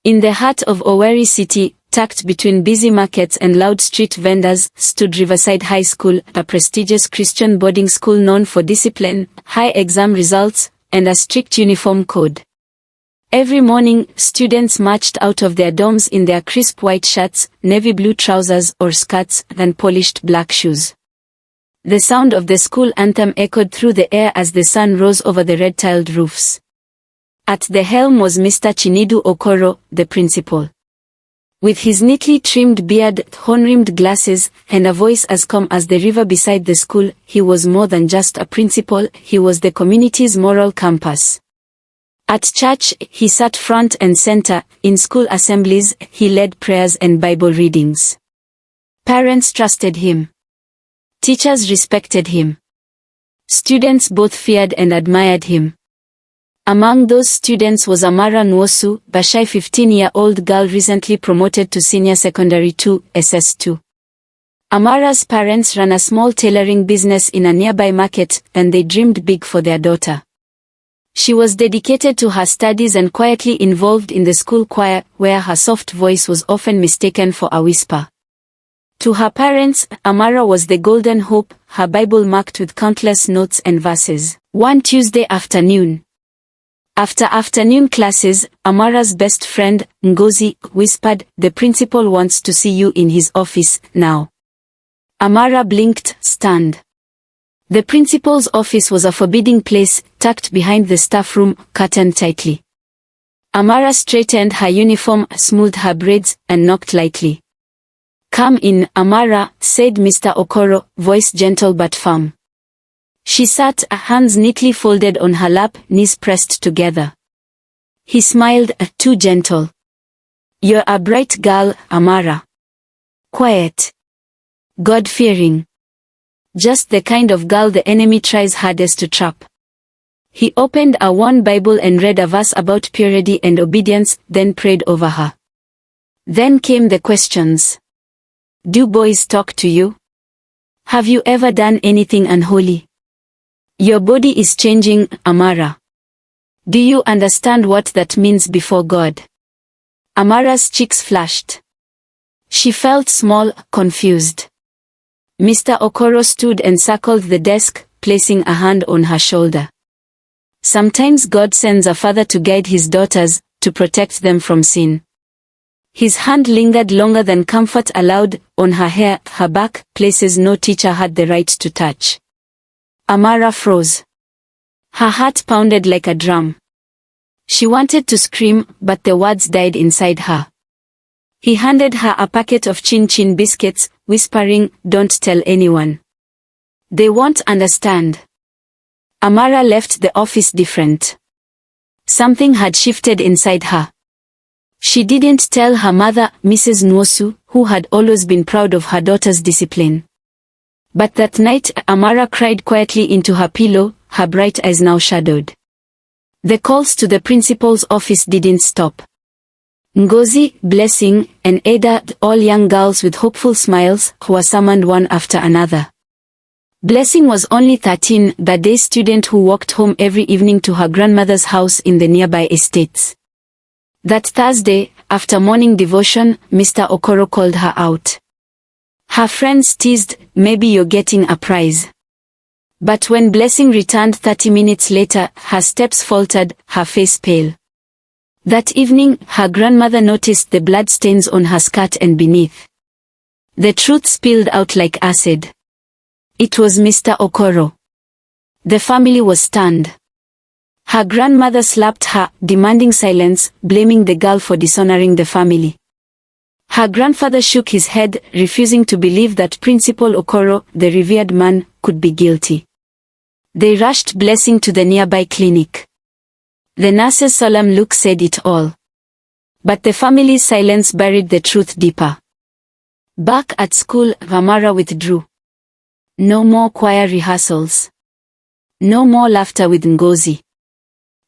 In the heart of Owerri City, tucked between busy markets and loud street vendors, stood Riverside High School, a prestigious Christian boarding school known for discipline, high exam results, and a strict uniform code. Every morning, students marched out of their dorms in their crisp white shirts, navy blue trousers or skirts, and polished black shoes. The sound of the school anthem echoed through the air as the sun rose over the red-tiled roofs. At the helm was Mr. Chinedu Okoro, the principal. With his neatly trimmed beard, horn-rimmed glasses, and a voice as calm as the river beside the school, he was more than just a principal, he was the community's moral compass. At church, he sat front and center. In school assemblies, he led prayers and Bible readings. Parents trusted him. Teachers respected him. Students both feared and admired him. Among those students was Amara Nwosu, a shy 15-year-old girl recently promoted to Senior Secondary 2, SS2. Amara's parents ran a small tailoring business in a nearby market, and they dreamed big for their daughter. She was dedicated to her studies and quietly involved in the school choir, where her soft voice was often mistaken for a whisper. To her parents, Amara was the golden hope, her Bible marked with countless notes and verses. One Tuesday afternoon, after afternoon classes, Amara's best friend, Ngozi, whispered, "The principal wants to see you in his office, now." Amara blinked, stunned. The principal's office was a forbidding place, tucked behind the staff room, curtained tightly. Amara straightened her uniform, smoothed her braids, and knocked lightly. "Come in, Amara," said Mr. Okoro, voice gentle but firm. She sat, hands neatly folded on her lap, knees pressed together. He smiled, too gentle. "You're a bright girl, Amara. Quiet. God-fearing. Just the kind of girl the enemy tries hardest to trap." He opened a worn Bible and read a verse about purity and obedience, then prayed over her. Then came the questions. "Do boys talk to you? Have you ever done anything unholy? Your body is changing, Amara. Do you understand what that means before God?" Amara's cheeks flushed. She felt small, confused. Mr. Okoro stood and circled the desk, placing a hand on her shoulder. Sometimes God sends a father to guide his daughters, to protect them from sin. His hand lingered longer than comfort allowed, on her hair, her back, places no teacher had the right to touch. Amara froze. Her heart pounded like a drum. She wanted to scream, but the words died inside her. He handed her a packet of chin-chin biscuits, whispering, "Don't tell anyone. They won't understand." Amara left the office different. Something had shifted inside her. She didn't tell her mother, Mrs. Nwosu, who had always been proud of her daughter's discipline. But that night, Amara cried quietly into her pillow, her bright eyes now shadowed. The calls to the principal's office didn't stop. Ngozi, Blessing, and Ada, all young girls with hopeful smiles, were summoned one after another. Blessing was only 13, the day student who walked home every evening to her grandmother's house in the nearby estates. That Thursday, after morning devotion, Mr. Okoro called her out. Her friends teased, "Maybe you're getting a prize." But when Blessing returned 30 minutes later, her steps faltered, her face pale. That evening, her grandmother noticed the bloodstains on her skirt and beneath. The truth spilled out like acid. It was Mr. Okoro. The family was stunned. Her grandmother slapped her, demanding silence, blaming the girl for dishonoring the family. Her grandfather shook his head, refusing to believe that Principal Okoro, the revered man, could be guilty. They rushed Blessing to the nearby clinic. The nurse's solemn look said it all. But the family's silence buried the truth deeper. Back at school, Amara withdrew. No more choir rehearsals. No more laughter with Ngozi.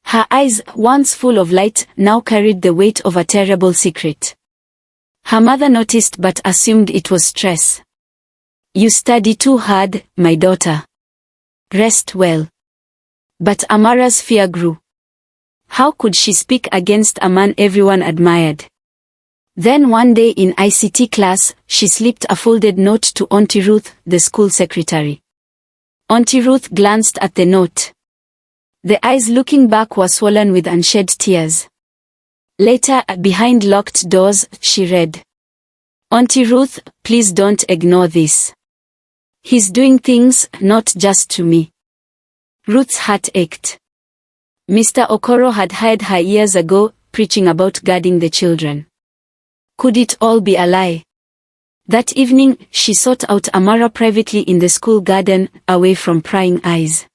Her eyes, once full of light, now carried the weight of a terrible secret. Her mother noticed but assumed it was stress. "You study too hard, my daughter. Rest well." But Amara's fear grew. How could she speak against a man everyone admired? Then one day in ICT class, she slipped a folded note to Auntie Ruth, the school secretary. Auntie Ruth glanced at the note. The eyes looking back were swollen with unshed tears. Later, behind locked doors, she read, "Auntie Ruth, please don't ignore this. He's doing things, not just to me." Ruth's heart ached. Mr. Okoro had hired her years ago, preaching about guarding the children. Could it all be a lie? That evening, she sought out Amara privately in the school garden, away from prying eyes.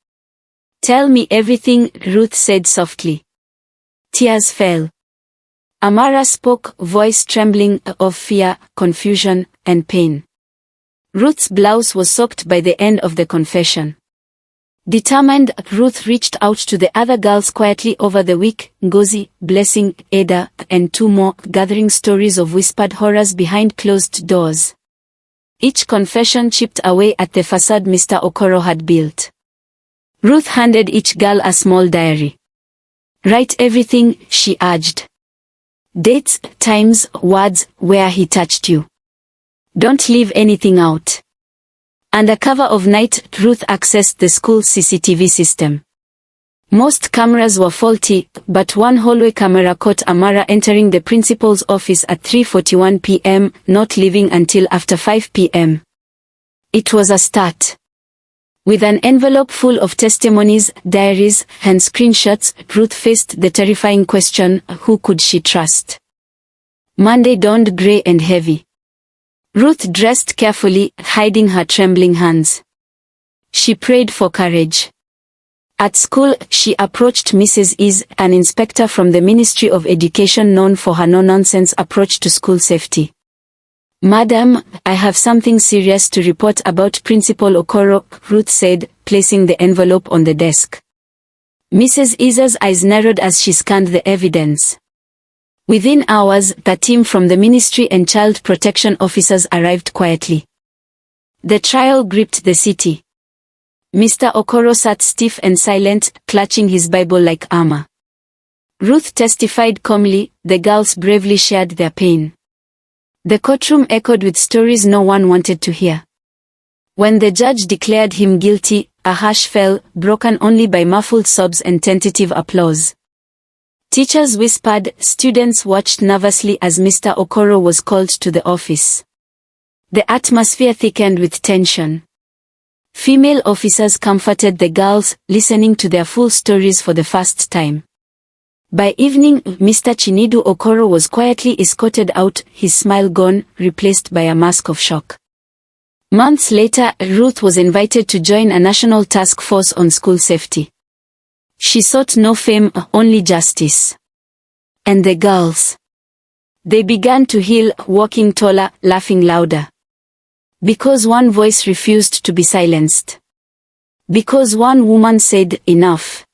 "Tell me everything," Ruth said softly. Tears fell. Amara spoke, voice trembling, of fear, confusion, and pain. Ruth's blouse was soaked by the end of the confession. Determined, Ruth reached out to the other girls quietly over the week, Ngozi, Blessing, Ada, and 2 more, gathering stories of whispered horrors behind closed doors. Each confession chipped away at the facade Mr. Okoro had built. Ruth handed each girl a small diary. "Write everything," she urged. "Dates, times, words, where he touched you. Don't leave anything out." Under cover of night, Ruth accessed the school CCTV system. Most cameras were faulty, but one hallway camera caught Amara entering the principal's office at 3:41 p.m., not leaving until after 5 p.m. It was a start. With an envelope full of testimonies, diaries, and screenshots, Ruth faced the terrifying question, who could she trust? Monday dawned gray and heavy. Ruth dressed carefully, hiding her trembling hands. She prayed for courage. At school, she approached Mrs. Is, an inspector from the Ministry of Education known for her no-nonsense approach to school safety. "Madam, I have something serious to report about Principal Okoro," Ruth said, placing the envelope on the desk. Mrs. Is's eyes narrowed as she scanned the evidence. Within hours, the team from the ministry and child protection officers arrived quietly. The trial gripped the city. Mr. Okoro sat stiff and silent, clutching his Bible like armor. Ruth testified calmly, the girls bravely shared their pain. The courtroom echoed with stories no one wanted to hear. When the judge declared him guilty, a hush fell, broken only by muffled sobs and tentative applause. Teachers whispered, students watched nervously as Mr. Okoro was called to the office. The atmosphere thickened with tension. Female officers comforted the girls, listening to their full stories for the first time. By evening, Mr. Chinidu Okoro was quietly escorted out, his smile gone, replaced by a mask of shock. Months later, Ruth was invited to join a national task force on school safety. She sought no fame, only justice. And the girls. They began to heal, walking taller, laughing louder. Because one voice refused to be silenced. Because one woman said, enough.